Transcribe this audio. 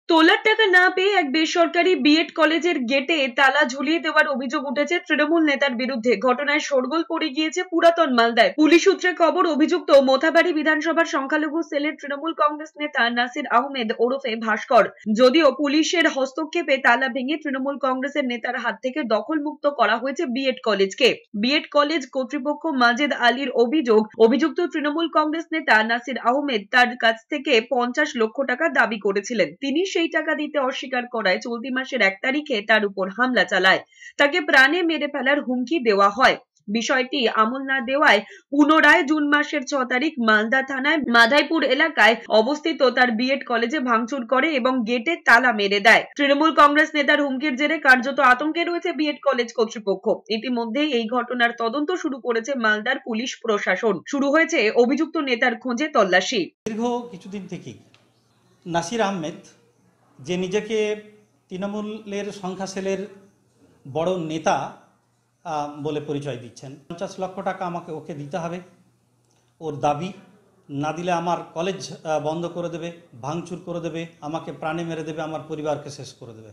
তোলার টাকা না পেয়ে এক বেসরকারি বিএড কলেজের গেটে তালা ঝুলিয়ে দেওয়ার অভিযোগ উঠেছে তৃণমূল নেতার বিরুদ্ধে। ঘটনায় শোরগোল পড়ে গিয়েছে পুরাতন মালদায়। পুলিশ সূত্রে খবর, অভিযুক্ত মোথাবাড়ি বিধানসভার সংখ্যালঘু সেলের তৃণমূল কংগ্রেস নেতা নাসির আহমেদ ওরফে ভাস্কর। যদিও পুলিশের হস্তক্ষেপে তালা ভেঙে তৃণমূল কংগ্রেসের নেতার হাত থেকে দখলমুক্ত করা হয়েছে বিএড কলেজকে। বিএড কলেজ কর্তৃপক্ষ মাজেদ আলীর অভিযোগ, অভিযুক্ত তৃণমূল কংগ্রেস নেতা নাসির আহমেদ তার কাছ থেকে 50 লক্ষ টাকা দাবি করেছিলেন। তিনি সেই টাকা দিতে অস্বীকার করায় চলতি মাসের 1 তারিখে তার উপর হামলা চালায়। তাকে প্রাণে মেরে ফেলার হুমকি দেওয়া হয়। বিষয়টি আমল না দেওয়ায় পুনরায় জুন মাসের 6 তারিখ মালদা থানায় মাধাইপুর এলাকায় অবস্থিত তার বিএড কলেজে ভাঙচুর করে এবং গেটে তালা মেরে দেয়। তৃণমূল কংগ্রেস নেতার হুমকির জেরে কার্যত আতঙ্কে রয়েছে বিএড কলেজ কর্তৃপক্ষ। ইতিমধ্যেই এই ঘটনার তদন্ত শুরু করেছে মালদার পুলিশ প্রশাসন। শুরু হয়েছে অভিযুক্ত নেতার খোঁজে তল্লাশি। দীর্ঘ কিছুদিন থেকেই নাসির আহমেদ, যে নিজেকে তৃণমূলের সংখ্যা সেলের বড় নেতা বলে পরিচয় দিচ্ছেন, 50 লক্ষ টাকা ওকে দিতে হবে। ওর দাবি, না দিলে আমার কলেজ বন্ধ করে দেবে, ভাঙচুর করে দেবে, আমাকে প্রাণে মেরে দেবে, আমার পরিবারকে শেষ করে দেবে।